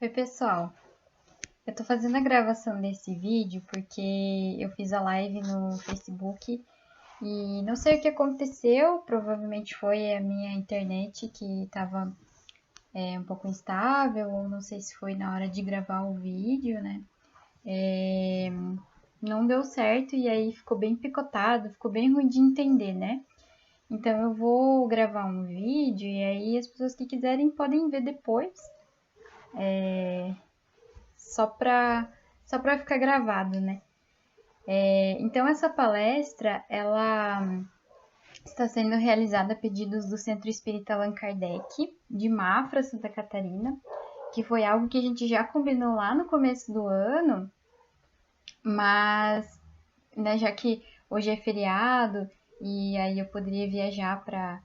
Oi, pessoal. Eu tô fazendo a gravação desse vídeo porque eu fiz a live no Facebook e não sei o que aconteceu, provavelmente foi a minha internet que tava um pouco instável, ou não sei se foi na hora de gravar o vídeo, né? Não deu certo e aí ficou bem picotado, ficou bem ruim de entender, né? Então eu vou gravar um vídeo e aí as pessoas que quiserem podem ver depois. Só para ficar gravado, né? Então essa palestra, ela está sendo realizada a pedidos do Centro Espírita Allan Kardec, de Mafra, Santa Catarina, que foi algo que a gente já combinou lá no começo do ano, mas, né, já que hoje é feriado, e aí eu poderia viajar para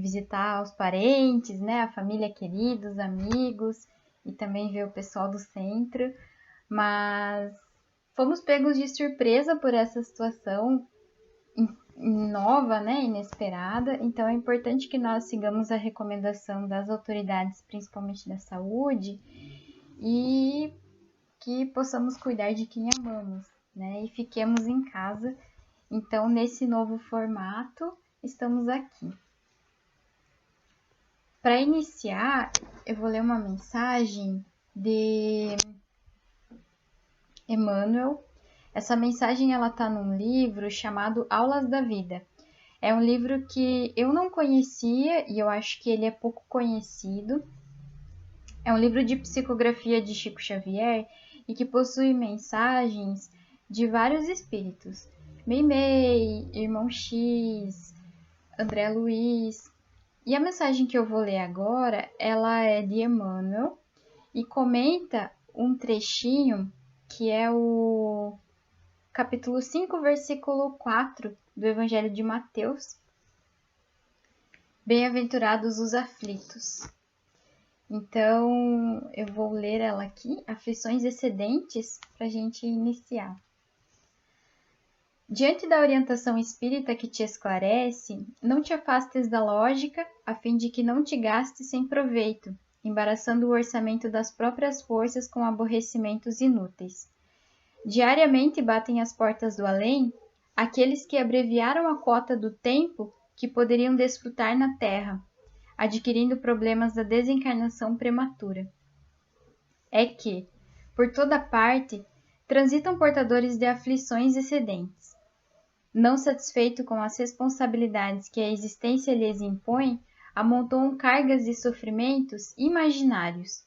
visitar os parentes, né, a família querida, os amigos, e também ver o pessoal do centro, mas fomos pegos de surpresa por essa situação nova, né, inesperada. Então é importante que nós sigamos a recomendação das autoridades, principalmente da saúde, e que possamos cuidar de quem amamos, né, e fiquemos em casa. Então, nesse novo formato, estamos aqui. Para iniciar, eu vou ler uma mensagem de Emmanuel. Essa mensagem ela está num livro chamado Aulas da Vida. É um livro que eu não conhecia e eu acho que ele é pouco conhecido. É um livro de psicografia de Chico Xavier e que possui mensagens de vários espíritos. Meimei, Irmão X, André Luiz. E a mensagem que eu vou ler agora, ela é de Emmanuel e comenta um trechinho que é o capítulo 5, versículo 4 do Evangelho de Mateus. Bem-aventurados os aflitos. Então, eu vou ler ela aqui, aflições excedentes, para a gente iniciar. Diante da orientação espírita que te esclarece, não te afastes da lógica, a fim de que não te gastes sem proveito, embaraçando o orçamento das próprias forças com aborrecimentos inúteis. Diariamente batem às portas do além aqueles que abreviaram a cota do tempo que poderiam desfrutar na terra, adquirindo problemas da desencarnação prematura. É que, por toda parte, transitam portadores de aflições excedentes. Não satisfeito com as responsabilidades que a existência lhes impõe, amontoam cargas de sofrimentos imaginários.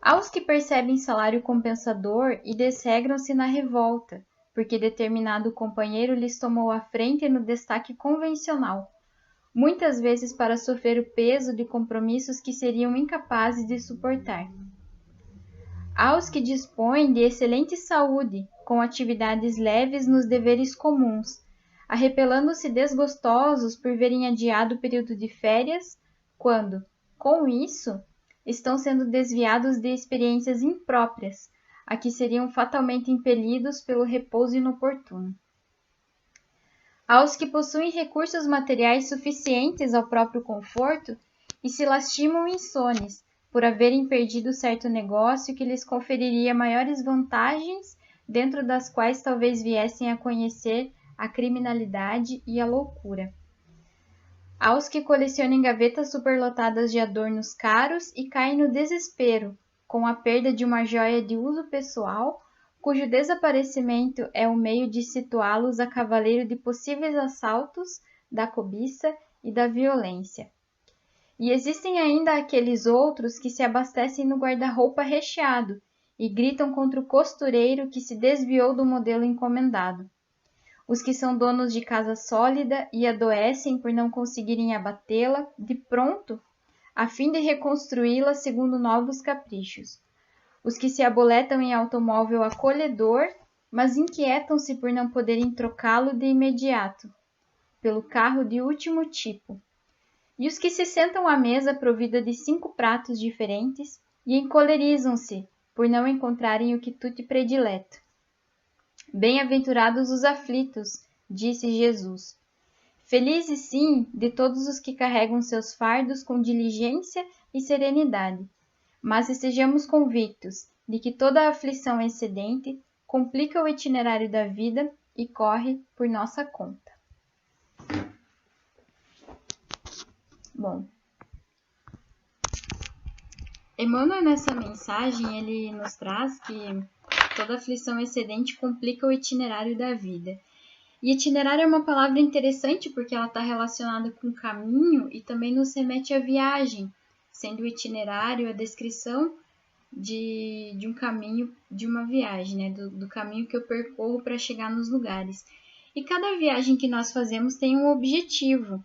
Aos que percebem salário compensador e desregram-se na revolta, porque determinado companheiro lhes tomou a frente no destaque convencional, muitas vezes para sofrer o peso de compromissos que seriam incapazes de suportar. Aos que dispõem de excelente saúde, com atividades leves nos deveres comuns, arrepelando-se desgostosos por verem adiado o período de férias, quando, com isso, estão sendo desviados de experiências impróprias, a que seriam fatalmente impelidos pelo repouso inoportuno. Aos que possuem recursos materiais suficientes ao próprio conforto e se lastimam insones, por haverem perdido certo negócio que lhes conferiria maiores vantagens, dentro das quais talvez viessem a conhecer a criminalidade e a loucura. Aos que colecionem gavetas superlotadas de adornos caros e caem no desespero, com a perda de uma joia de uso pessoal, cujo desaparecimento é o meio de situá-los a cavaleiro de possíveis assaltos, da cobiça e da violência. E existem ainda aqueles outros que se abastecem no guarda-roupa recheado e gritam contra o costureiro que se desviou do modelo encomendado. Os que são donos de casa sólida e adoecem por não conseguirem abatê-la de pronto, a fim de reconstruí-la segundo novos caprichos. Os que se aboletam em automóvel acolhedor, mas inquietam-se por não poderem trocá-lo de imediato, pelo carro de último tipo. E os que se sentam à mesa provida de 5 pratos diferentes e encolerizam-se por não encontrarem o quitute predileto. Bem-aventurados os aflitos, disse Jesus. Felizes, sim, de todos os que carregam seus fardos com diligência e serenidade, mas estejamos convictos de que toda aflição excedente complica o itinerário da vida e corre por nossa conta. Bom, Emmanuel, nessa mensagem, ele nos traz que toda aflição excedente complica o itinerário da vida. E itinerário é uma palavra interessante porque ela está relacionada com o caminho e também nos remete à viagem, sendo o itinerário a descrição de um caminho, de uma viagem, né? do caminho que eu percorro para chegar nos lugares. E cada viagem que nós fazemos tem um objetivo.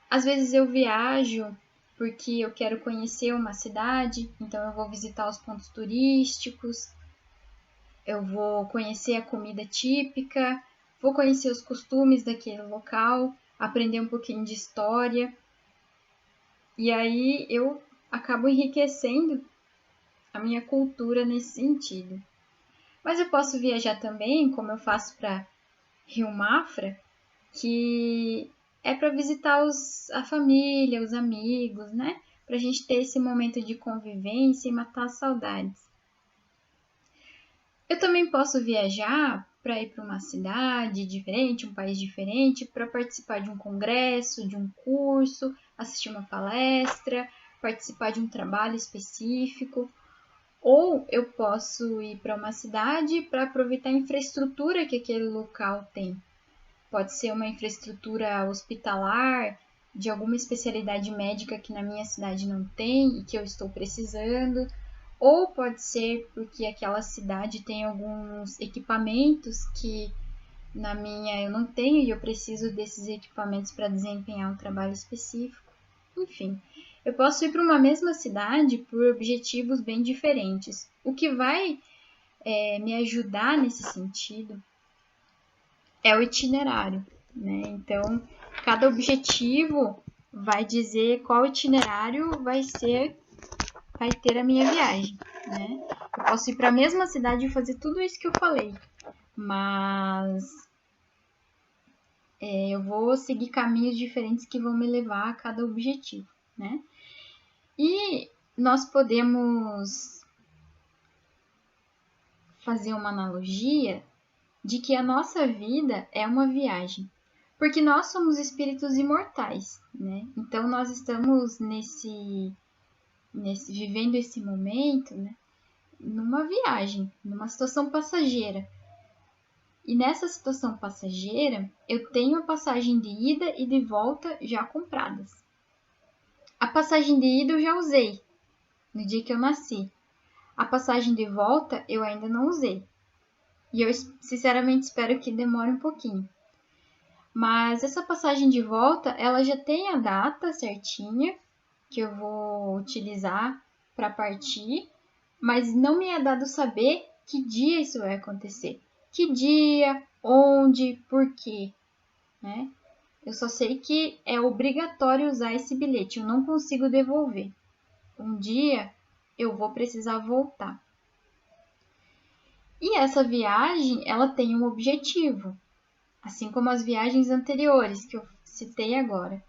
Às vezes eu viajo porque eu quero conhecer uma cidade, então eu vou visitar os pontos turísticos, eu vou conhecer a comida típica, vou conhecer os costumes daquele local, aprender um pouquinho de história. E aí eu acabo enriquecendo a minha cultura nesse sentido. Mas eu posso viajar também, como eu faço para Rio Mafra, que é para visitar a família, os amigos, né? Para a gente ter esse momento de convivência e matar as saudades. Eu também posso viajar para ir para uma cidade diferente, um país diferente, para participar de um congresso, de um curso, assistir uma palestra, participar de um trabalho específico. Ou eu posso ir para uma cidade para aproveitar a infraestrutura que aquele local tem. Pode ser uma infraestrutura hospitalar, de alguma especialidade médica que na minha cidade não tem e que eu estou precisando. Ou pode ser porque aquela cidade tem alguns equipamentos que na minha eu não tenho e eu preciso desses equipamentos para desempenhar um trabalho específico. Enfim, eu posso ir para uma mesma cidade por objetivos bem diferentes. O que vai me ajudar nesse sentido é o itinerário, né? Então, cada objetivo vai dizer qual itinerário vai ter a minha viagem, né? Eu posso ir para a mesma cidade e fazer tudo isso que eu falei, mas eu vou seguir caminhos diferentes que vão me levar a cada objetivo, né? E nós podemos fazer uma analogia de que a nossa vida é uma viagem, porque nós somos espíritos imortais, né? Então nós estamos vivendo esse momento, né? Numa viagem, numa situação passageira. E nessa situação passageira, eu tenho a passagem de ida e de volta já compradas. A passagem de ida eu já usei no dia que eu nasci. A passagem de volta eu ainda não usei. E eu sinceramente espero que demore um pouquinho. Mas essa passagem de volta, ela já tem a data certinha que eu vou utilizar para partir, mas não me é dado saber que dia isso vai acontecer. Que dia, onde, por quê, né? Eu só sei que é obrigatório usar esse bilhete, eu não consigo devolver. Um dia eu vou precisar voltar. E essa viagem, ela tem um objetivo, assim como as viagens anteriores que eu citei agora.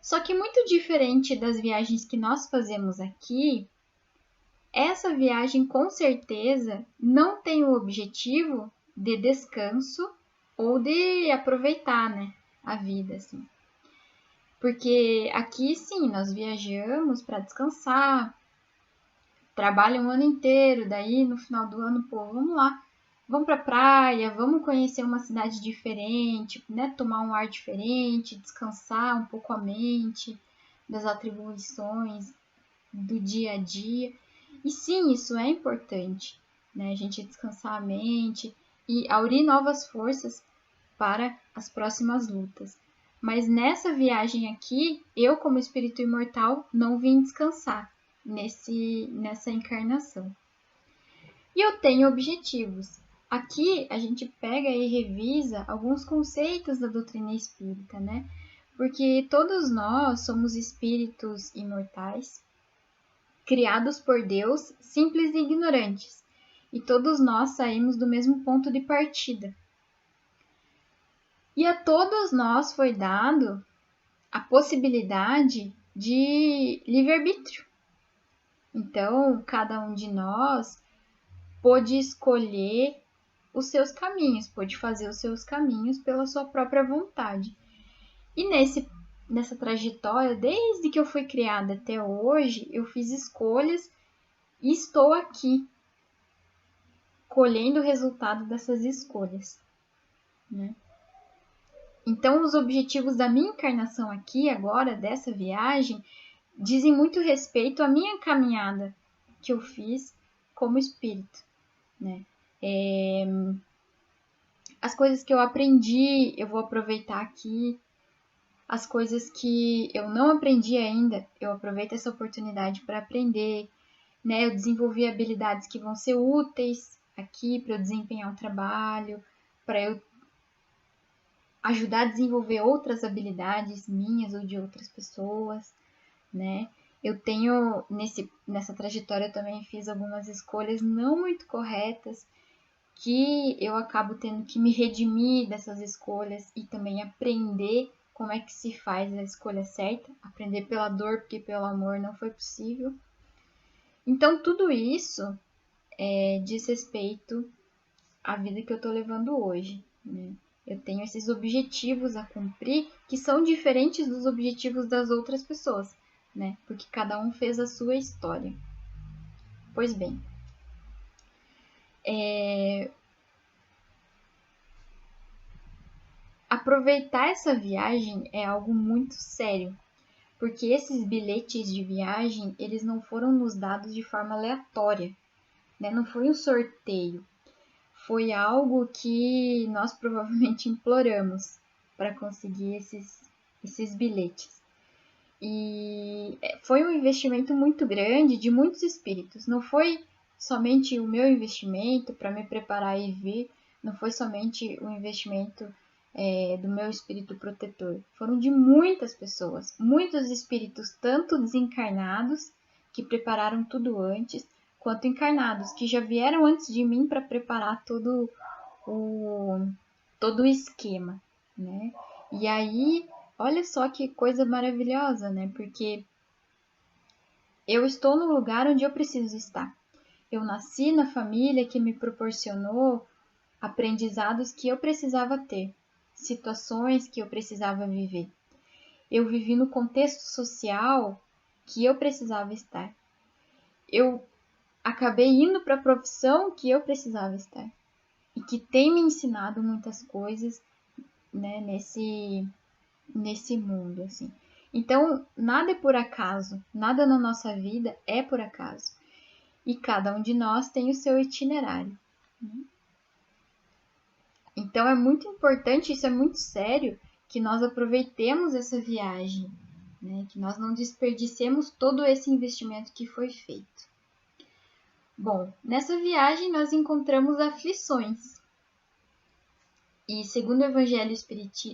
Só que muito diferente das viagens que nós fazemos aqui, essa viagem com certeza não tem o objetivo de descanso ou de aproveitar, né, a vida, assim. Porque aqui sim, nós viajamos para descansar, trabalha um ano inteiro, daí no final do ano, pô, vamos lá, vamos pra praia, vamos conhecer uma cidade diferente, né, tomar um ar diferente, descansar um pouco a mente das atribuições do dia a dia. E sim, isso é importante, né, a gente descansar a mente e aurir novas forças para as próximas lutas. Mas nessa viagem aqui, eu como espírito imortal não vim descansar nessa encarnação. E eu tenho objetivos. Aqui a gente pega e revisa alguns conceitos da doutrina espírita, né? Porque todos nós somos espíritos imortais, criados por Deus, simples e ignorantes. E todos nós saímos do mesmo ponto de partida. E a todos nós foi dado a possibilidade de livre-arbítrio. Então, cada um de nós pôde escolher os seus caminhos, pôde fazer os seus caminhos pela sua própria vontade. E nessa trajetória, desde que eu fui criada até hoje, eu fiz escolhas e estou aqui, colhendo o resultado dessas escolhas, né? Então, os objetivos da minha encarnação aqui, agora, dessa viagem, dizem muito respeito à minha caminhada que eu fiz como espírito, né? As coisas que eu aprendi, eu vou aproveitar aqui. As coisas que eu não aprendi ainda, eu aproveito essa oportunidade para aprender, né? Eu desenvolvi habilidades que vão ser úteis aqui para eu desempenhar um trabalho, para eu ajudar a desenvolver outras habilidades minhas ou de outras pessoas, né? Eu tenho, nessa trajetória, eu também fiz algumas escolhas não muito corretas, que eu acabo tendo que me redimir dessas escolhas e também aprender como é que se faz a escolha certa, aprender pela dor, porque pelo amor não foi possível. Então, tudo isso diz respeito à vida que eu estou levando hoje, né? Eu tenho esses objetivos a cumprir que são diferentes dos objetivos das outras pessoas, né? Porque cada um fez a sua história. Pois bem, aproveitar essa viagem é algo muito sério, porque esses bilhetes de viagem, eles não foram nos dados de forma aleatória, né? Não foi um sorteio, foi algo que nós provavelmente imploramos para conseguir esses bilhetes. E foi um investimento muito grande de muitos espíritos. Não foi somente o meu investimento para me preparar e vir, não foi somente o investimento do meu espírito protetor. Foram de muitas pessoas, muitos espíritos, tanto desencarnados, que prepararam tudo antes, quanto encarnados, que já vieram antes de mim para preparar todo o esquema, né? E aí, olha só que coisa maravilhosa, né? Porque eu estou no lugar onde eu preciso estar. Eu nasci na família que me proporcionou aprendizados que eu precisava ter, situações que eu precisava viver. Eu vivi no contexto social que eu precisava estar. Eu acabei indo para a profissão que eu precisava estar e que tem me ensinado muitas coisas, né, nesse mundo, assim. Então, nada é por acaso, nada na nossa vida é por acaso. E cada um de nós tem o seu itinerário, né? Então, é muito importante, isso é muito sério, que nós aproveitemos essa viagem, né? Que nós não desperdicemos todo esse investimento que foi feito. Bom, nessa viagem nós encontramos aflições. E segundo o Evangelho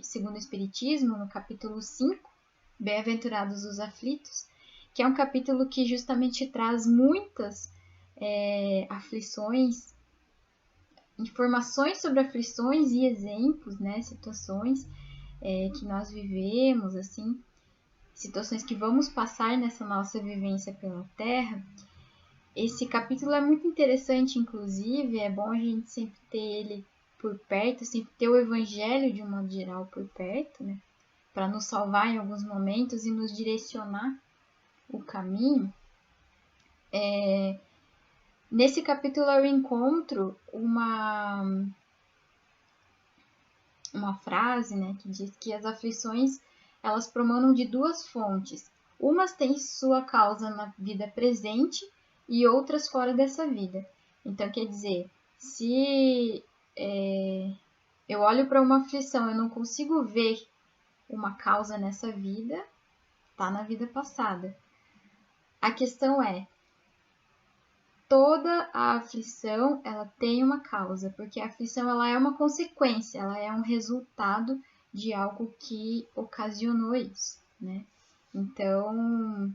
segundo o Espiritismo, no capítulo 5, Bem-aventurados os aflitos, que é um capítulo que justamente traz muitas aflições, informações sobre aflições e exemplos, né, situações que nós vivemos, assim, situações que vamos passar nessa nossa vivência pela Terra. Esse capítulo é muito interessante, inclusive, é bom a gente sempre ter ele por perto, sempre ter o Evangelho de um modo geral por perto, né? Para nos salvar em alguns momentos e nos direcionar o caminho. Nesse capítulo eu encontro uma frase, né, que diz que as aflições elas promanam de duas fontes. Umas têm sua causa na vida presente e outras fora dessa vida. Então, quer dizer, se eu olho para uma aflição, eu não consigo ver uma causa nessa vida, tá na vida passada. A questão é, toda a aflição, ela tem uma causa, porque a aflição ela é uma consequência, ela é um resultado de algo que ocasionou isso, né? Então,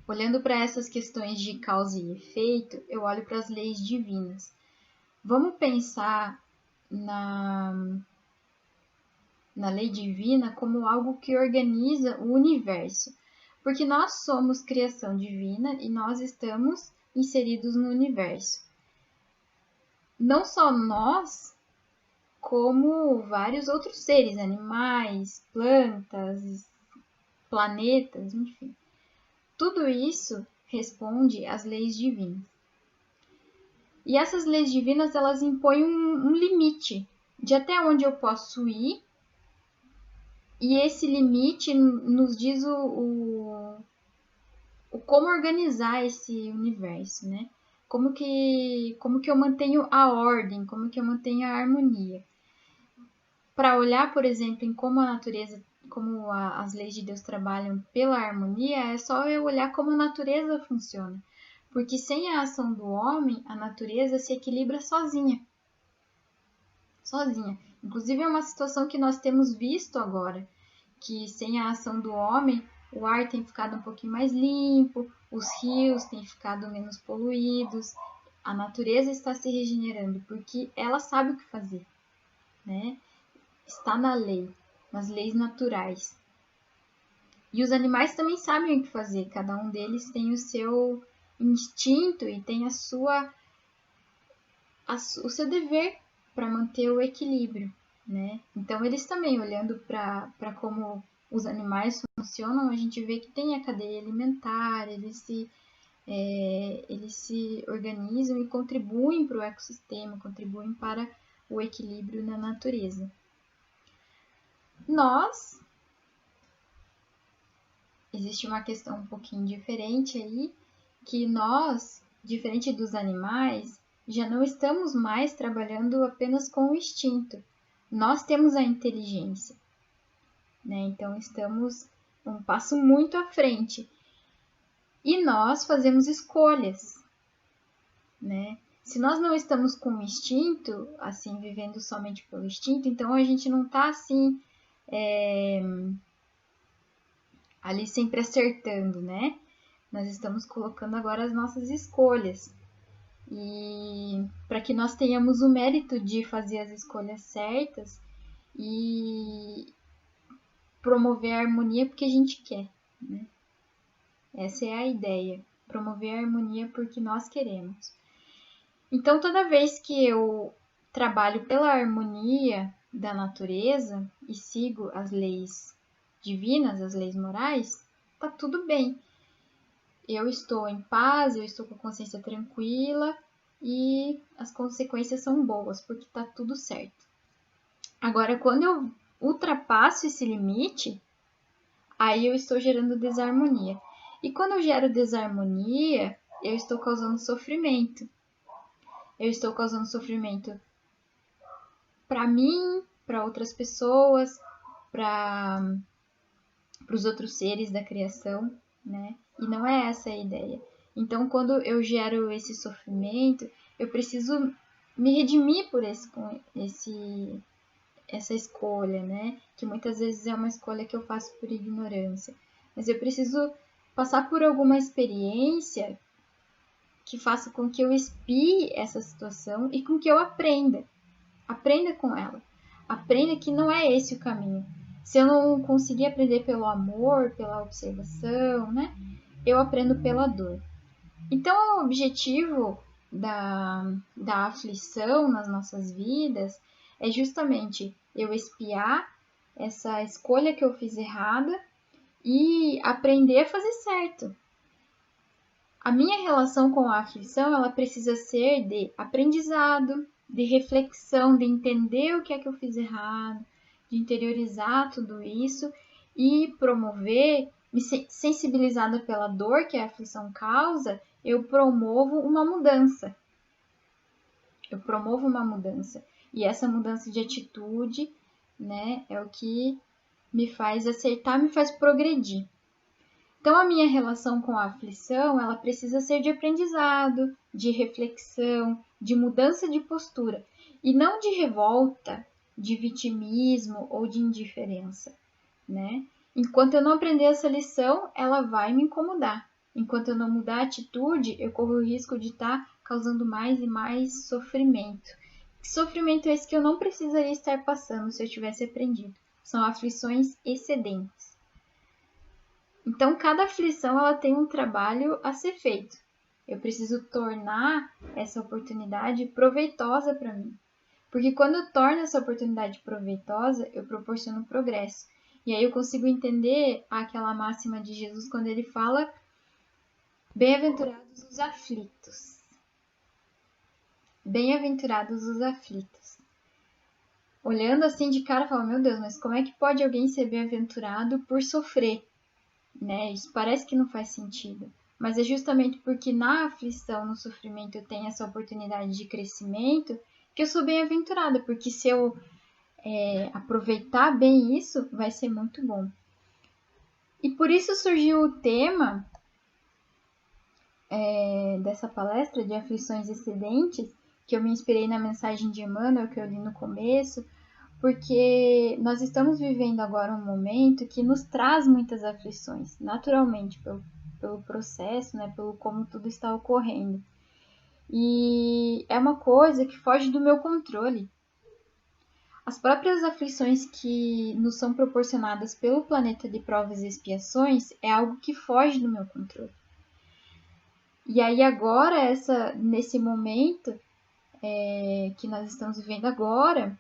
olhando para essas questões de causa e efeito, eu olho para as leis divinas. Vamos pensar na lei divina como algo que organiza o universo, porque nós somos criação divina e nós estamos inseridos no universo. Não só nós, como vários outros seres, animais, plantas, planetas, enfim. Tudo isso responde às leis divinas. E essas leis divinas, elas impõem um limite de até onde eu posso ir, e esse limite nos diz o como organizar esse universo, né? Como que eu mantenho a ordem, como que eu mantenho a harmonia. Para olhar, por exemplo, em como a natureza, as leis de Deus trabalham pela harmonia, é só eu olhar como a natureza funciona. Porque sem a ação do homem, a natureza se equilibra sozinha. Sozinha. Inclusive é uma situação que nós temos visto agora, que sem a ação do homem, o ar tem ficado um pouquinho mais limpo, os rios têm ficado menos poluídos, a natureza está se regenerando, porque ela sabe o que fazer, né? Está na lei, nas leis naturais. E os animais também sabem o que fazer, cada um deles tem o seu instinto e tem o seu dever para manter o equilíbrio, né? Então, eles também, olhando para como os animais funcionam, a gente vê que tem a cadeia alimentar, eles se organizam e contribuem para o ecossistema, contribuem para o equilíbrio na natureza. Existe uma questão um pouquinho diferente aí, que nós, diferente dos animais, já não estamos mais trabalhando apenas com o instinto. Nós temos a inteligência, né? Então estamos um passo muito à frente. E nós fazemos escolhas, né? Se nós não estamos com o instinto, assim, vivendo somente pelo instinto, então a gente não está assim, ali sempre acertando, né? Nós estamos colocando agora as nossas escolhas. E para que nós tenhamos o mérito de fazer as escolhas certas e promover a harmonia porque a gente quer, né? Essa é a ideia, promover a harmonia porque nós queremos. Então, toda vez que eu trabalho pela harmonia da natureza e sigo as leis divinas, as leis morais, tá tudo bem. Eu estou em paz, eu estou com a consciência tranquila e as consequências são boas, porque tá tudo certo. Agora, quando eu ultrapasso esse limite, aí eu estou gerando desarmonia. E quando eu gero desarmonia, eu estou causando sofrimento. Eu estou causando sofrimento para mim, para outras pessoas, para os outros seres da criação, né? E não é essa a ideia. Então, quando eu gero esse sofrimento, eu preciso me redimir por essa escolha, né? Que muitas vezes é uma escolha que eu faço por ignorância. Mas eu preciso passar por alguma experiência que faça com que eu expie essa situação e com que eu aprenda. Aprenda com ela. Aprenda que não é esse o caminho. Se eu não conseguir aprender pelo amor, pela observação, né? Eu aprendo pela dor. Então, o objetivo da aflição nas nossas vidas é justamente eu expiar essa escolha que eu fiz errada e aprender a fazer certo. A minha relação com a aflição, ela precisa ser de aprendizado, de reflexão, de entender o que é que eu fiz errado, de interiorizar tudo isso e promover, me sensibilizada pela dor que a aflição causa, eu promovo uma mudança. Eu promovo uma mudança. E essa mudança de atitude, né, é o que me faz acertar, me faz progredir. Então, a minha relação com a aflição, ela precisa ser de aprendizado, de reflexão, de mudança de postura, e não de revolta, de vitimismo ou de indiferença, né? Enquanto eu não aprender essa lição, ela vai me incomodar. Enquanto eu não mudar a atitude, eu corro o risco de estar causando mais e mais sofrimento. Que sofrimento é esse que eu não precisaria estar passando se eu tivesse aprendido? são aflições excedentes. Então, cada aflição ela tem um trabalho a ser feito. Eu preciso tornar essa oportunidade proveitosa para mim. Porque quando eu torno essa oportunidade proveitosa, eu proporciono progresso. E aí eu consigo entender aquela máxima de Jesus quando ele fala: bem-aventurados os aflitos. Bem-aventurados os aflitos. Olhando assim de cara, eu falo: meu Deus, mas como é que pode alguém ser bem-aventurado por sofrer? Né? Isso parece que não faz sentido. Mas é justamente porque na aflição, no sofrimento, eu tenho essa oportunidade de crescimento que eu sou bem-aventurada. Porque se eu aproveitar bem isso, vai ser muito bom. E por isso surgiu o tema dessa palestra de aflições excedentes, que eu me inspirei na mensagem de Emmanuel que eu li no começo, porque nós estamos vivendo agora um momento que nos traz muitas aflições, naturalmente, pelo processo, né, pelo como tudo está ocorrendo. E é uma coisa que foge do meu controle. As próprias aflições que nos são proporcionadas pelo planeta de provas e expiações é algo que foge do meu controle. E aí agora, nesse momento que nós estamos vivendo agora,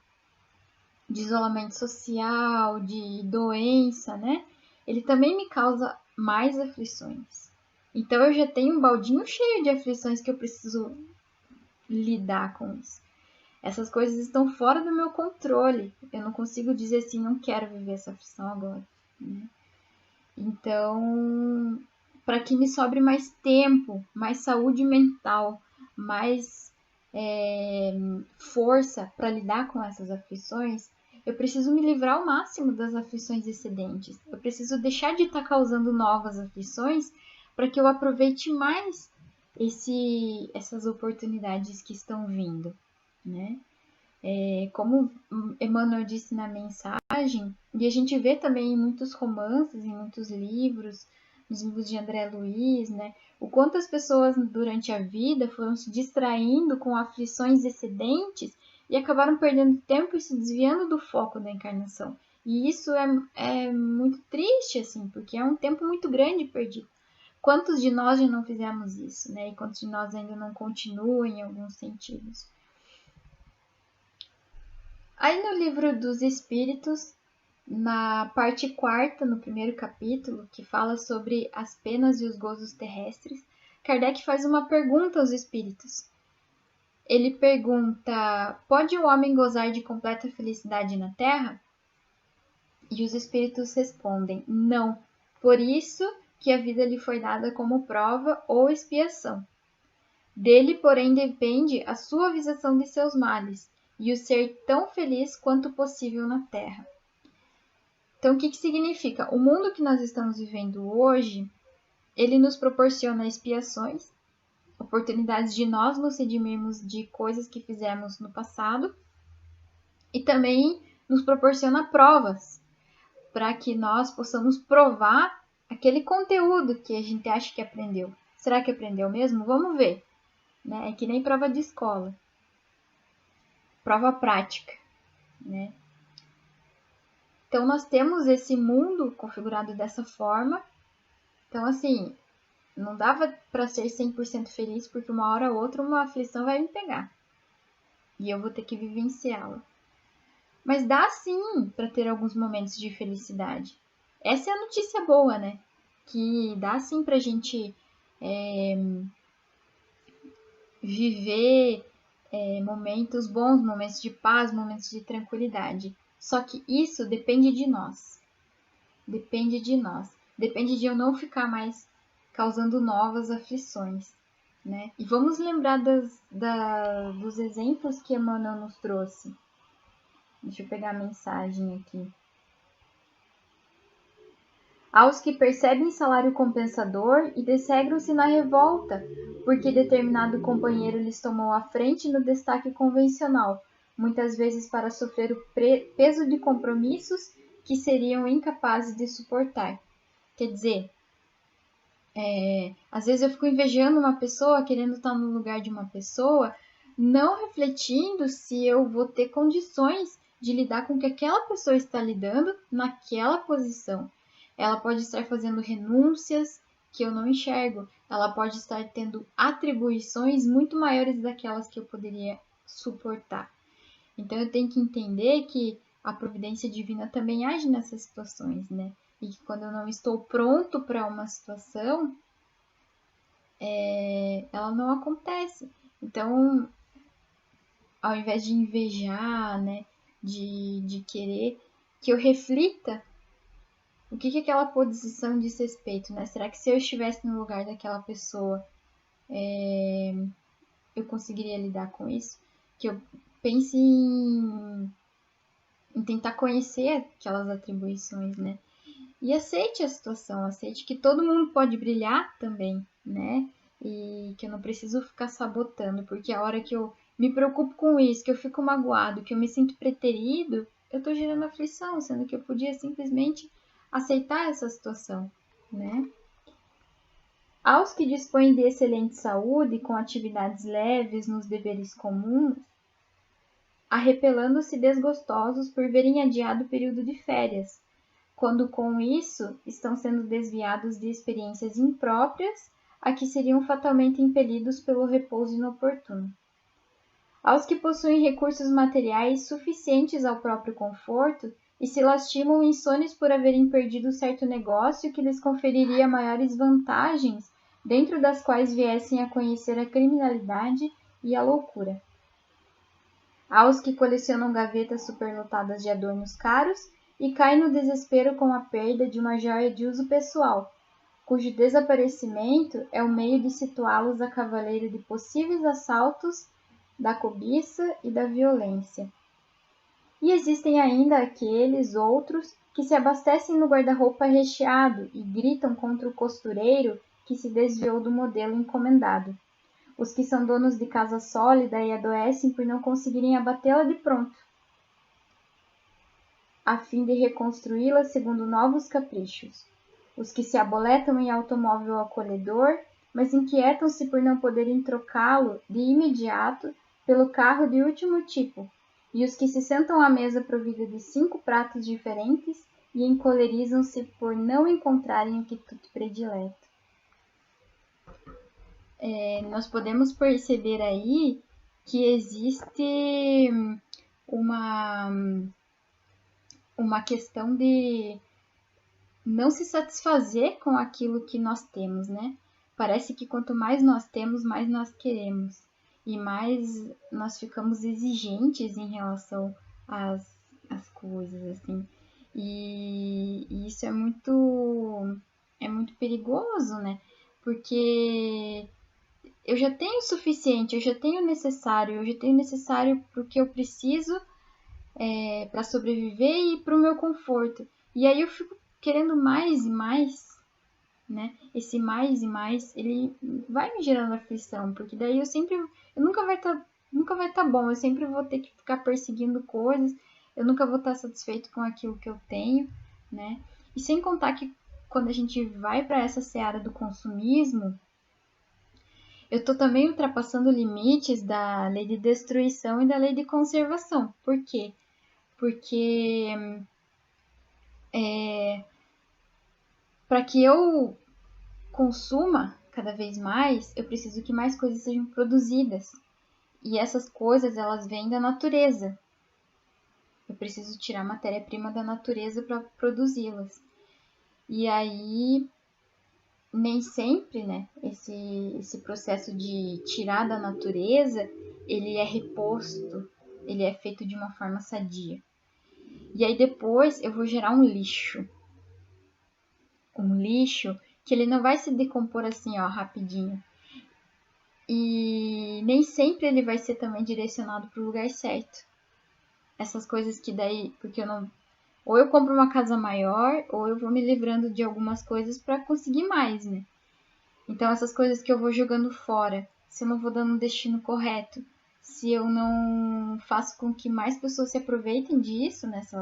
de isolamento social, de doença, né? Ele também me causa mais aflições. Então eu já tenho um baldinho cheio de aflições que eu preciso lidar com isso. Essas coisas estão fora do meu controle. Eu não consigo dizer assim, não quero viver essa aflição agora, né? Então, para que me sobre mais tempo, mais saúde mental, mais força para lidar com essas aflições, eu preciso me livrar ao máximo das aflições excedentes. Eu preciso deixar de estar causando novas aflições para que eu aproveite mais essas oportunidades que estão vindo, né? Como Emmanuel disse na mensagem, e a gente vê também em muitos romances, em muitos livros, nos livros de André Luiz, né? O quanto as pessoas durante a vida foram se distraindo com aflições excedentes e acabaram perdendo tempo e se desviando do foco da encarnação. E isso é muito triste, assim, porque é um tempo muito grande perdido. Quantos de nós já não fizemos isso, né? E quantos de nós ainda não continuam em alguns sentidos? Aí no livro dos Espíritos, na parte 4ª, no primeiro capítulo, que fala sobre as penas e os gozos terrestres, Kardec faz uma pergunta aos espíritos. Ele pergunta: pode o homem gozar de completa felicidade na Terra? E os espíritos respondem: não. Por isso que a vida lhe foi dada como prova ou expiação. Dele, porém, depende a suavização de seus males e o ser tão feliz quanto possível na Terra. Então, o que significa? O mundo que nós estamos vivendo hoje, ele nos proporciona expiações, oportunidades de nós nos redimirmos de coisas que fizemos no passado, e também nos proporciona provas, para que nós possamos provar aquele conteúdo que a gente acha que aprendeu. Será que aprendeu mesmo? Vamos ver. Né? É que nem prova de escola. Prova prática, né? Então, nós temos esse mundo configurado dessa forma. Então, assim, não dava para ser 100% feliz, porque uma hora ou outra uma aflição vai me pegar. E eu vou ter que vivenciá-la. Mas dá sim para ter alguns momentos de felicidade. Essa é a notícia boa, né? Que dá sim pra gente viver momentos bons, momentos de paz, momentos de tranquilidade. Só que isso depende de nós. Depende de nós. Depende de eu não ficar mais causando novas aflições, né? E vamos lembrar dos exemplos que Emmanuel nos trouxe. Deixa eu pegar a mensagem aqui. Aos que percebem salário compensador e desregram-se na revolta, porque determinado companheiro lhes tomou a frente no destaque convencional, muitas vezes para sofrer o peso de compromissos que seriam incapazes de suportar. Quer dizer, às vezes eu fico invejando uma pessoa, querendo estar no lugar de uma pessoa, não refletindo se eu vou ter condições de lidar com o que aquela pessoa está lidando naquela posição. Ela pode estar fazendo renúncias que eu não enxergo. Ela pode estar tendo atribuições muito maiores daquelas que eu poderia suportar. Então eu tenho que entender que a providência divina também age nessas situações, né? E que quando eu não estou pronto para uma situação, ela não acontece. Então, ao invés de invejar, né, de querer que eu reflita o que aquela posição diz respeito, né? Será que se eu estivesse no lugar daquela pessoa, eu conseguiria lidar com isso? Que eu pense em tentar conhecer aquelas atribuições, né? E aceite a situação, aceite que todo mundo pode brilhar também, né? E que eu não preciso ficar sabotando, porque a hora que eu me preocupo com isso, que eu fico magoado, que eu me sinto preterido, eu tô gerando aflição, sendo que eu podia simplesmente aceitar essa situação, né? Aos que dispõem de excelente saúde, com atividades leves nos deveres comuns, arrepelando-se desgostosos por verem adiado o período de férias, quando com isso estão sendo desviados de experiências impróprias a que seriam fatalmente impelidos pelo repouso inoportuno. Aos que possuem recursos materiais suficientes ao próprio conforto e se lastimam insônios por haverem perdido certo negócio que lhes conferiria maiores vantagens, dentro das quais viessem a conhecer a criminalidade e a loucura. Aos que colecionam gavetas superlotadas de adornos caros e caem no desespero com a perda de uma joia de uso pessoal, cujo desaparecimento é o meio de situá-los a cavaleiro de possíveis assaltos, da cobiça e da violência. E existem ainda aqueles outros que se abastecem no guarda-roupa recheado e gritam contra o costureiro que se desviou do modelo encomendado. Os que são donos de casa sólida e adoecem por não conseguirem abatê-la de pronto, a fim de reconstruí-la segundo novos caprichos. Os que se aboletam em automóvel acolhedor, mas inquietam-se por não poderem trocá-lo de imediato pelo carro de último tipo, e os que se sentam à mesa provida de 5 pratos diferentes e encolerizam-se por não encontrarem o quitute predileto. Nós podemos perceber aí que existe uma questão de não se satisfazer com aquilo que nós temos, né? Parece que quanto mais nós temos, mais nós queremos. E mais nós ficamos exigentes em relação às coisas, assim. E isso é muito perigoso, né? Porque eu já tenho o suficiente, eu já tenho o necessário, para o que eu preciso para sobreviver e para o meu conforto. E aí eu fico querendo mais e mais, né? Esse mais e mais, ele vai me gerando aflição, porque daí eu nunca vai estar bom, eu sempre vou ter que ficar perseguindo coisas, eu nunca vou estar satisfeito com aquilo que eu tenho, né? E sem contar que quando a gente vai para essa seara do consumismo, eu estou também ultrapassando limites da lei de destruição e da lei de conservação. Por quê? Porque para que eu consuma cada vez mais, eu preciso que mais coisas sejam produzidas. E essas coisas, elas vêm da natureza. Eu preciso tirar matéria-prima da natureza para produzi-las. E aí, nem sempre, né, esse processo de tirar da natureza, ele é reposto, ele é feito de uma forma sadia. E aí depois eu vou gerar um lixo. Um lixo que ele não vai se decompor assim, ó, rapidinho. E nem sempre ele vai ser também direcionado para o lugar certo. Essas coisas que daí, porque eu não... Ou eu compro uma casa maior, ou eu vou me livrando de algumas coisas para conseguir mais, né? Então essas coisas que eu vou jogando fora, se eu não vou dando um destino correto, se eu não faço com que mais pessoas se aproveitem disso, né? Se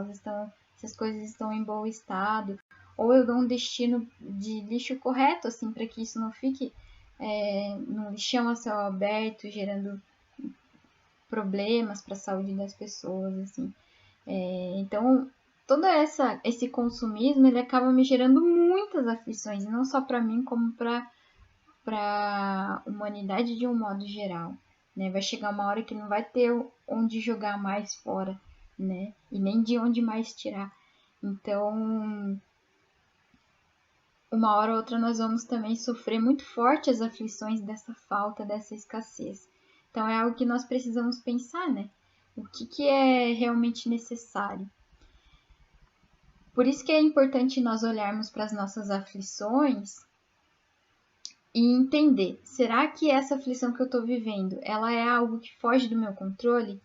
as coisas estão em bom estado, ou eu dou um destino de lixo correto, assim, para que isso não fique no lixão a céu aberto, gerando problemas para a saúde das pessoas, assim. Então, todo esse consumismo, ele acaba me gerando muitas aflições, e não só para mim, como para a humanidade de um modo geral, né? Vai chegar uma hora que não vai ter onde jogar mais fora, né? E nem de onde mais tirar. Então, uma hora ou outra nós vamos também sofrer muito forte as aflições dessa falta, dessa escassez. Então, é algo que nós precisamos pensar, né? O que é realmente necessário. Por isso que é importante nós olharmos para as nossas aflições e entender, será que essa aflição que eu estou vivendo, ela é algo que foge do meu controle?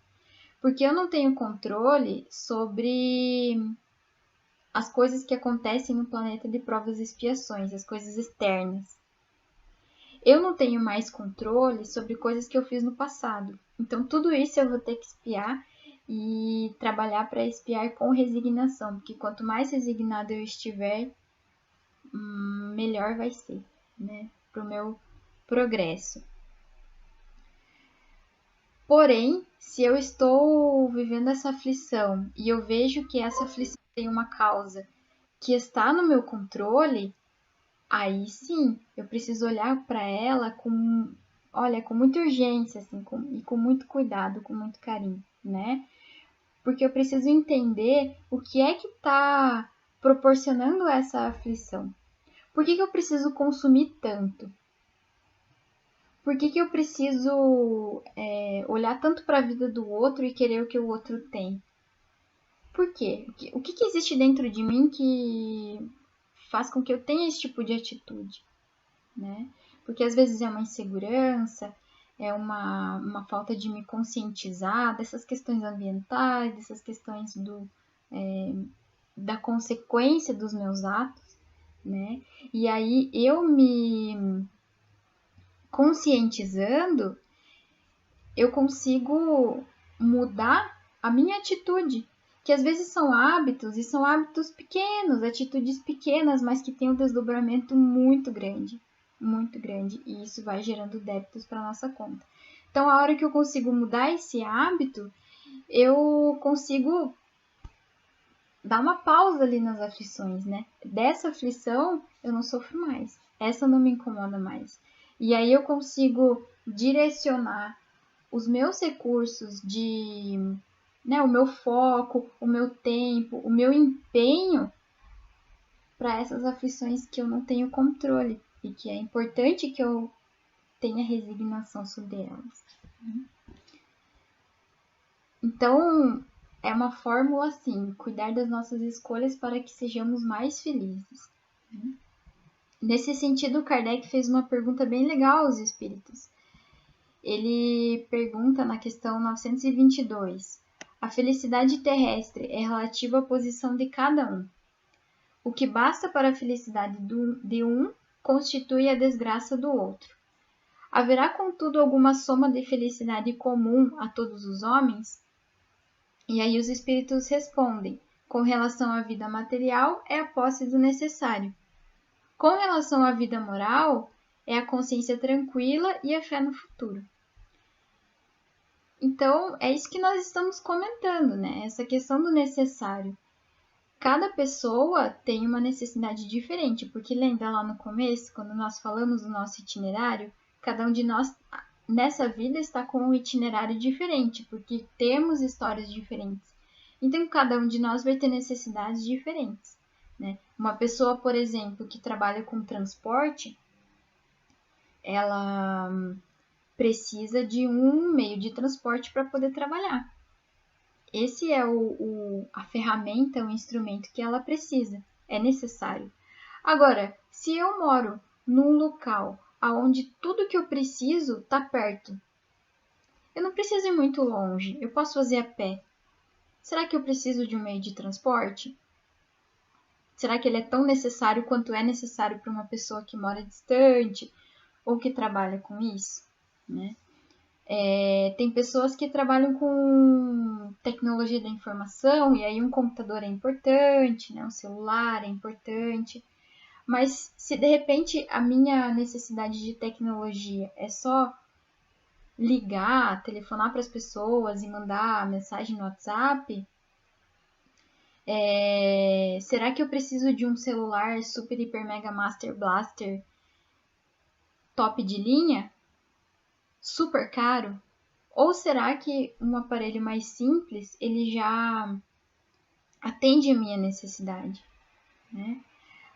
Porque eu não tenho controle sobre as coisas que acontecem no planeta de provas e expiações, as coisas externas. Eu não tenho mais controle sobre coisas que eu fiz no passado. Então, tudo isso eu vou ter que espiar e trabalhar para espiar com resignação, porque quanto mais resignado eu estiver, melhor vai ser, né? Para o meu progresso. Porém, se eu estou vivendo essa aflição e eu vejo que essa aflição tem uma causa que está no meu controle, aí sim, eu preciso olhar para ela com muita urgência, assim, e com muito cuidado, com muito carinho, né? Porque eu preciso entender o que é que está proporcionando essa aflição. Por que eu preciso consumir tanto? Por que eu preciso olhar tanto para a vida do outro e querer o que o outro tem? Por quê? O que existe dentro de mim que faz com que eu tenha esse tipo de atitude? Né? Porque às vezes é uma insegurança, é uma falta de me conscientizar dessas questões ambientais, dessas questões da consequência dos meus atos, né? E aí eu me conscientizando, eu consigo mudar a minha atitude, que às vezes são hábitos, e são hábitos pequenos, atitudes pequenas, mas que têm um desdobramento muito grande, e isso vai gerando débitos para nossa conta. Então, a hora que eu consigo mudar esse hábito, eu consigo dar uma pausa ali nas aflições, né? Dessa aflição, eu não sofro mais, essa não me incomoda mais. E aí eu consigo direcionar os meus recursos o meu foco, o meu tempo, o meu empenho para essas aflições que eu não tenho controle e que é importante que eu tenha resignação sobre elas. Então, é uma fórmula assim, cuidar das nossas escolhas para que sejamos mais felizes. Nesse sentido, Kardec fez uma pergunta bem legal aos espíritos. Ele pergunta na questão 922: a felicidade terrestre é relativa à posição de cada um. O que basta para a felicidade de um constitui a desgraça do outro. Haverá, contudo, alguma soma de felicidade comum a todos os homens? E aí os espíritos respondem: com relação à vida material, é a posse do necessário. Com relação à vida moral, é a consciência tranquila e a fé no futuro. Então, é isso que nós estamos comentando, né? Essa questão do necessário. Cada pessoa tem uma necessidade diferente, porque lembra lá no começo, quando nós falamos do nosso itinerário, cada um de nós nessa vida está com um itinerário diferente, porque temos histórias diferentes. Então, cada um de nós vai ter necessidades diferentes, né? Uma pessoa, por exemplo, que trabalha com transporte, ela precisa de um meio de transporte para poder trabalhar. Esse é a ferramenta, o instrumento que ela precisa, é necessário. Agora, se eu moro num local onde tudo que eu preciso está perto, eu não preciso ir muito longe, eu posso fazer a pé. Será que eu preciso de um meio de transporte? Será que ele é tão necessário quanto é necessário para uma pessoa que mora distante ou que trabalha com isso, né? Tem pessoas que trabalham com tecnologia da informação e aí um computador é importante, né? Um celular é importante. Mas se de repente a minha necessidade de tecnologia é só ligar, telefonar para as pessoas e mandar mensagem no WhatsApp, Será que eu preciso de um celular super, hiper, mega, master, blaster top de linha? Super caro? Ou será que um aparelho mais simples, ele já atende a minha necessidade, né?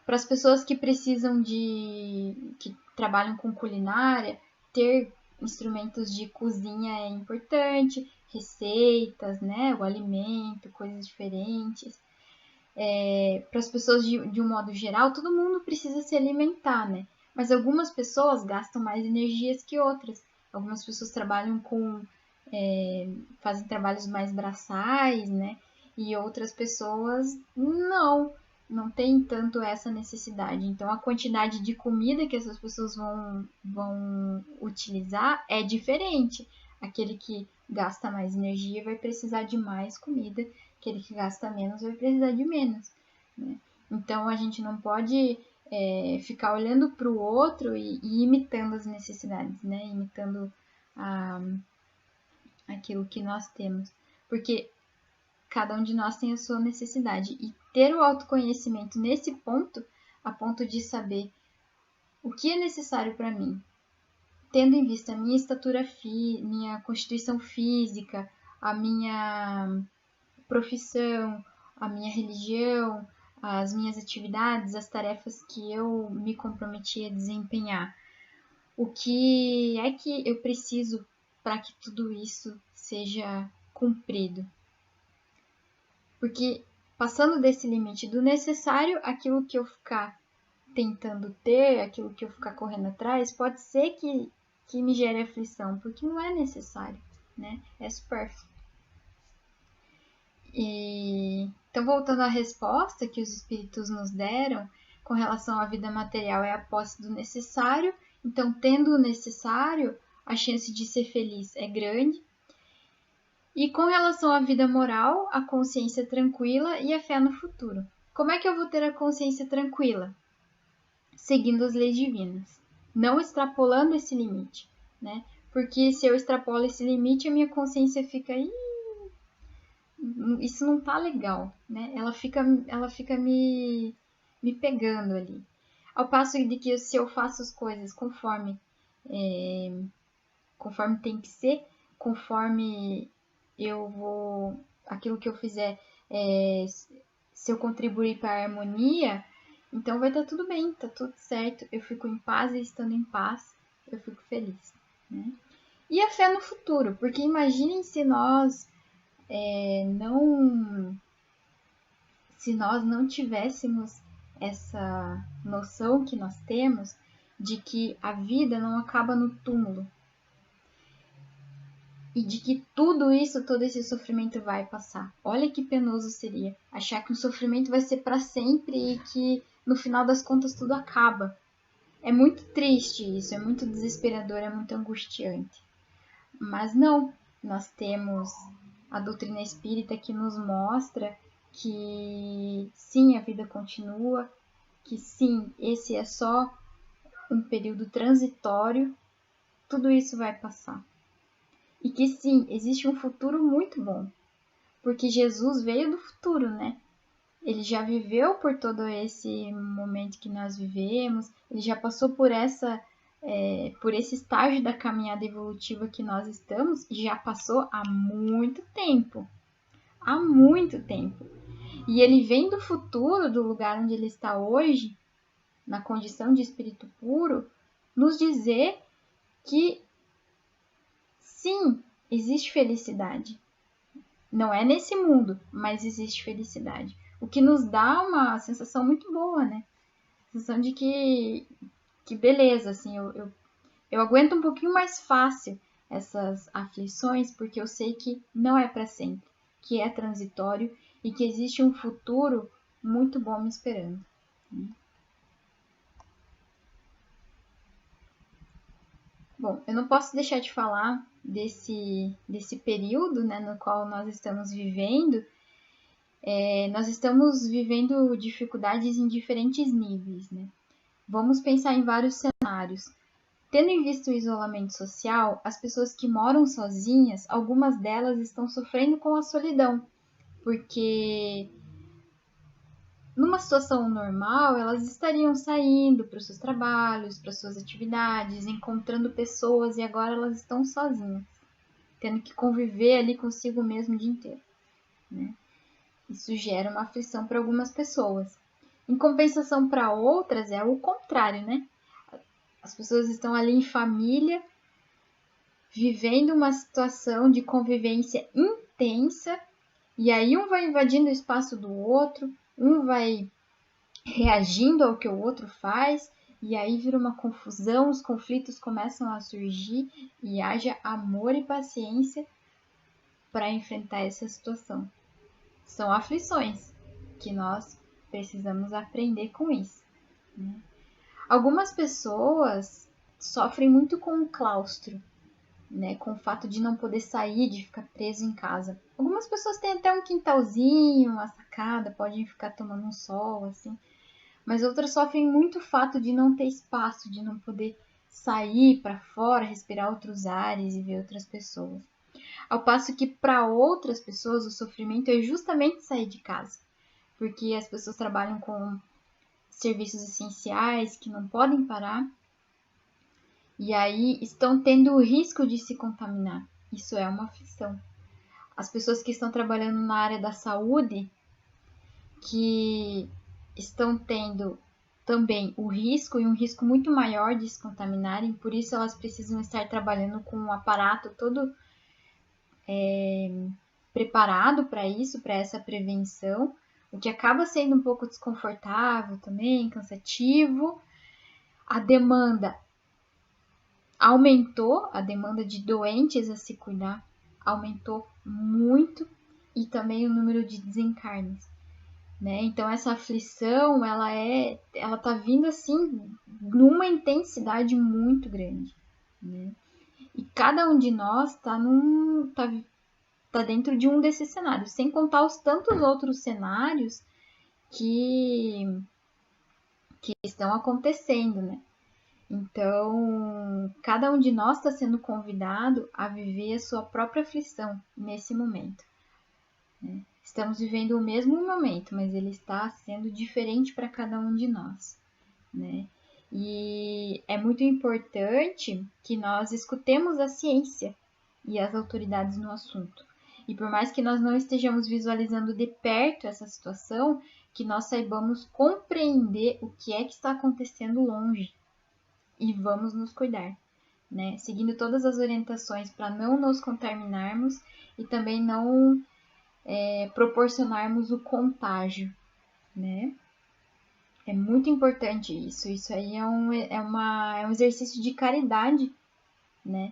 Para as pessoas que precisam que trabalham com culinária, ter instrumentos de cozinha é importante, receitas, né? O alimento, coisas diferentes. Para as pessoas de um modo geral, todo mundo precisa se alimentar, né? Mas algumas pessoas gastam mais energias que outras. Algumas pessoas trabalham fazem trabalhos mais braçais, né? E outras pessoas não tem tanto essa necessidade. Então, a quantidade de comida que essas pessoas vão utilizar é diferente. Aquele que gasta mais energia vai precisar de mais comida, aquele que gasta menos vai precisar de menos, né? Então, a gente não pode ficar olhando para o outro e imitando as necessidades, né? Imitando aquilo que nós temos. Porque cada um de nós tem a sua necessidade. E ter o autoconhecimento nesse ponto, a ponto de saber o que é necessário para mim, tendo em vista a minha estatura, minha constituição física, a minha profissão, a minha religião, as minhas atividades, as tarefas que eu me comprometi a desempenhar. O que é que eu preciso para que tudo isso seja cumprido? Porque passando desse limite do necessário, aquilo que eu ficar tentando ter, aquilo que eu ficar correndo atrás, pode ser que me gere aflição, porque não é necessário, né? É supérfluo. Então, voltando à resposta que os espíritos nos deram com relação à vida material, é a posse do necessário. Então, tendo o necessário, a chance de ser feliz é grande. E com relação à vida moral, a consciência tranquila e a fé no futuro. Como é que eu vou ter a consciência tranquila? Seguindo as leis divinas, não extrapolando esse limite, né? Porque se eu extrapolo esse limite, a minha consciência fica isso não tá legal, né? Ela fica me pegando ali. Ao passo de que se eu faço as coisas conforme tem que ser, conforme aquilo que eu fizer, se eu contribuir para a harmonia, então vai estar tudo bem, tá tudo certo, eu fico em paz e estando em paz, eu fico feliz, né? E a fé no futuro, porque imaginem se nós não tivéssemos essa noção que nós temos de que a vida não acaba no túmulo, e de que tudo isso, todo esse sofrimento vai passar. Olha que penoso seria achar que o sofrimento vai ser para sempre e que no final das contas tudo acaba. É muito triste isso, é muito desesperador, é muito angustiante. Mas não, nós temos a doutrina espírita que nos mostra que sim, a vida continua, que sim, esse é só um período transitório, tudo isso vai passar. E que sim, existe um futuro muito bom, porque Jesus veio do futuro, né? Ele já viveu por todo esse momento que nós vivemos, ele já passou por por esse estágio da caminhada evolutiva que nós estamos, e já passou há muito tempo. Há muito tempo. E ele vem do futuro, do lugar onde ele está hoje, na condição de espírito puro, nos dizer que sim, existe felicidade. Não é nesse mundo, mas existe felicidade. O que nos dá uma sensação muito boa, né? Sensação de que beleza, assim, eu aguento um pouquinho mais fácil essas aflições, porque eu sei que não é para sempre, que é transitório e que existe um futuro muito bom me esperando. Bom, eu não posso deixar de falar desse período, né, no qual nós estamos vivendo. Nós estamos vivendo dificuldades em diferentes níveis, né? Vamos pensar em vários cenários. Tendo em vista o isolamento social, as pessoas que moram sozinhas, algumas delas estão sofrendo com a solidão, porque numa situação normal, elas estariam saindo para os seus trabalhos, para suas atividades, encontrando pessoas, e agora elas estão sozinhas, tendo que conviver ali consigo mesmo o dia inteiro, né? Isso gera uma aflição para algumas pessoas. Em compensação, para outras é o contrário, né? As pessoas estão ali em família, vivendo uma situação de convivência intensa, e aí um vai invadindo o espaço do outro, um vai reagindo ao que o outro faz, e aí vira uma confusão, os conflitos começam a surgir, e haja amor e paciência para enfrentar essa situação. São aflições que nós precisamos aprender com isso, né? Algumas pessoas sofrem muito com o claustro, né? Com o fato de não poder sair, de ficar preso em casa. Algumas pessoas têm até um quintalzinho, uma sacada, podem ficar tomando um sol, assim. Mas outras sofrem muito o fato de não ter espaço, de não poder sair para fora, respirar outros ares e ver outras pessoas. Ao passo que para outras pessoas o sofrimento é justamente sair de casa, porque as pessoas trabalham com serviços essenciais que não podem parar e aí estão tendo o risco de se contaminar. Isso é uma aflição. As pessoas que estão trabalhando na área da saúde, que estão tendo também o risco e um risco muito maior de se contaminarem, por isso elas precisam estar trabalhando com um aparato todo preparado para isso, para essa prevenção, o que acaba sendo um pouco desconfortável também, cansativo. A demanda aumentou, a demanda de doentes a se cuidar aumentou muito, e também o número de desencarnes, né? Então essa aflição, ela tá vindo assim numa intensidade muito grande, né? E cada um de nós tá dentro de um desses cenários, sem contar os tantos outros cenários que estão acontecendo, né? Então, cada um de nós está sendo convidado a viver a sua própria aflição nesse momento, né? Estamos vivendo o mesmo momento, mas ele está sendo diferente para cada um de nós, né? E é muito importante que nós escutemos a ciência e as autoridades no assunto. E por mais que nós não estejamos visualizando de perto essa situação, que nós saibamos compreender o que é que está acontecendo longe e vamos nos cuidar, né? Seguindo todas as orientações para não nos contaminarmos e também não proporcionarmos o contágio, né? É muito importante isso. Isso aí é um exercício de caridade, né?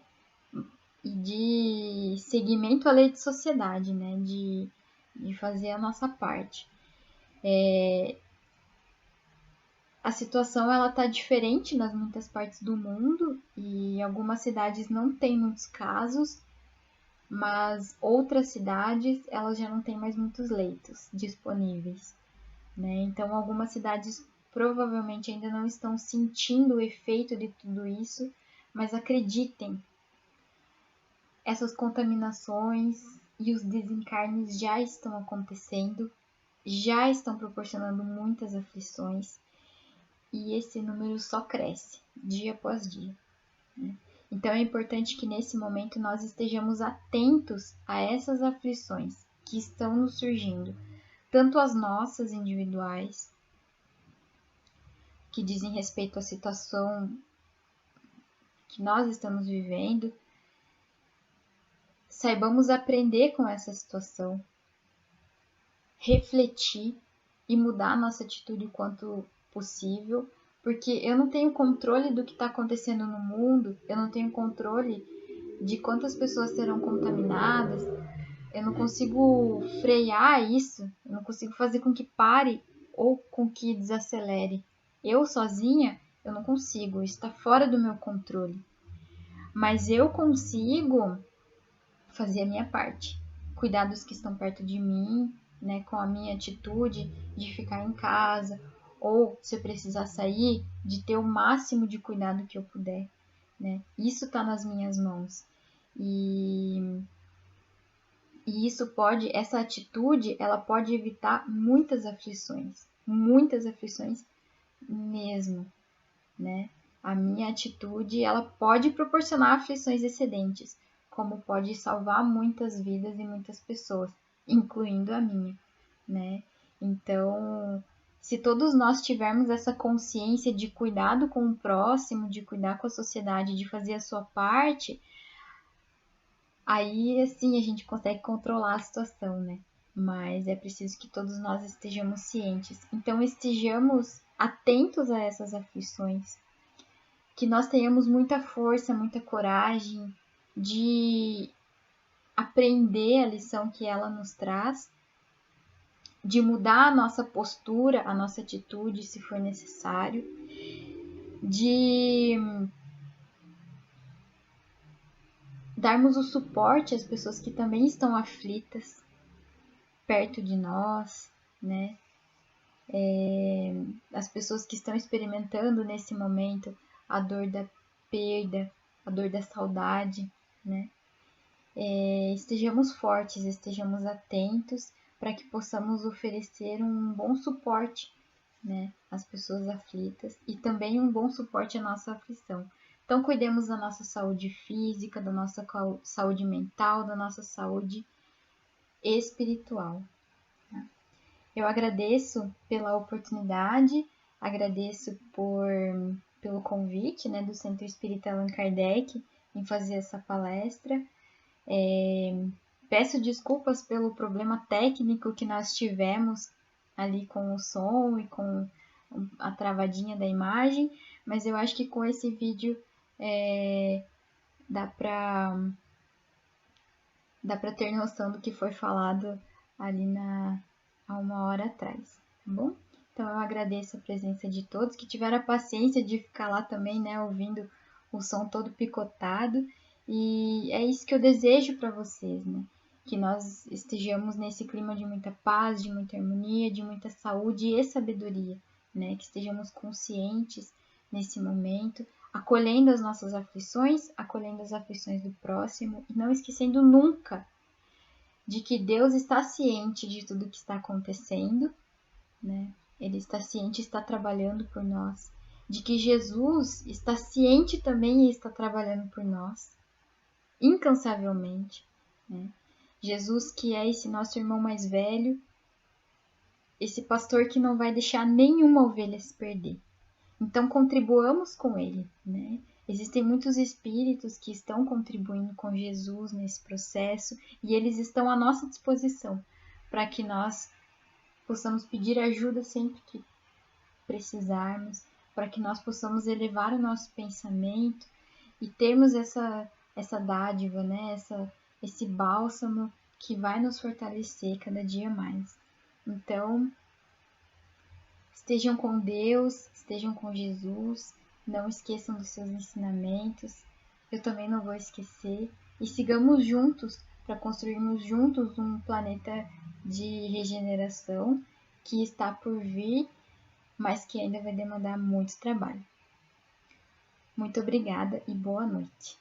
E de seguimento à lei de sociedade, né? De fazer a nossa parte. A situação ela tá diferente nas muitas partes do mundo e algumas cidades não têm muitos casos, mas outras cidades elas já não têm mais muitos leitos disponíveis, né? Então algumas cidades provavelmente ainda não estão sentindo o efeito de tudo isso, mas acreditem, essas contaminações e os desencarnes já estão acontecendo, já estão proporcionando muitas aflições. E esse número só cresce dia após dia, né? Então é importante que nesse momento nós estejamos atentos a essas aflições que estão nos surgindo, tanto as nossas individuais, que dizem respeito à situação que nós estamos vivendo, saibamos aprender com essa situação, refletir e mudar a nossa atitude o quanto possível, porque eu não tenho controle do que está acontecendo no mundo, eu não tenho controle de quantas pessoas serão contaminadas, eu não consigo frear isso, eu não consigo fazer com que pare ou com que desacelere. Eu sozinha, eu não consigo, isso está fora do meu controle. Mas eu consigo fazer a minha parte, cuidar dos que estão perto de mim, né, com a minha atitude de ficar em casa, ou se eu precisar sair, de ter o máximo de cuidado que eu puder, né? Isso está nas minhas mãos. E essa atitude, ela pode evitar muitas aflições, muitas aflições mesmo, né? A minha atitude, ela pode proporcionar aflições excedentes, como pode salvar muitas vidas e muitas pessoas, incluindo a minha, né? Então, se todos nós tivermos essa consciência de cuidado com o próximo, de cuidar com a sociedade, de fazer a sua parte, aí assim a gente consegue controlar a situação, né? Mas é preciso que todos nós estejamos cientes. Então, estejamos atentos a essas aflições, que nós tenhamos muita força, muita coragem de aprender a lição que ela nos traz, de mudar a nossa postura, a nossa atitude, se for necessário, de darmos o suporte às pessoas que também estão aflitas perto de nós, né? As pessoas que estão experimentando nesse momento a dor da perda, a dor da saudade, né? Estejamos fortes, estejamos atentos para que possamos oferecer um bom suporte, né, às pessoas aflitas e também um bom suporte à nossa aflição. Então, cuidemos da nossa saúde física, da nossa saúde mental, da nossa saúde espiritual. Eu agradeço pela oportunidade, agradeço pelo convite, né, do Centro Espírita Allan Kardec em fazer essa palestra. Peço desculpas pelo problema técnico que nós tivemos ali com o som e com a travadinha da imagem, mas eu acho que com esse vídeo dá para ter noção do que foi falado ali há 1 hora atrás, tá bom? Então eu agradeço a presença de todos que tiveram a paciência de ficar lá também, né, ouvindo o som todo picotado. E é isso que eu desejo para vocês, né? Que nós estejamos nesse clima de muita paz, de muita harmonia, de muita saúde e sabedoria, né? Que estejamos conscientes nesse momento, acolhendo as nossas aflições, acolhendo as aflições do próximo e não esquecendo nunca de que Deus está ciente de tudo que está acontecendo, né? Ele está ciente e está trabalhando por nós. De que Jesus está ciente também e está trabalhando por nós, incansavelmente, né? Jesus, que é esse nosso irmão mais velho, esse pastor que não vai deixar nenhuma ovelha se perder. Então, contribuamos com ele, né? Existem muitos espíritos que estão contribuindo com Jesus nesse processo e eles estão à nossa disposição para que nós possamos pedir ajuda sempre que precisarmos, para que nós possamos elevar o nosso pensamento e termos essa dádiva, né? Esse bálsamo que vai nos fortalecer cada dia mais. Então, estejam com Deus, estejam com Jesus, não esqueçam dos seus ensinamentos, eu também não vou esquecer, e sigamos juntos para construirmos juntos um planeta de regeneração que está por vir, mas que ainda vai demandar muito trabalho. Muito obrigada e boa noite.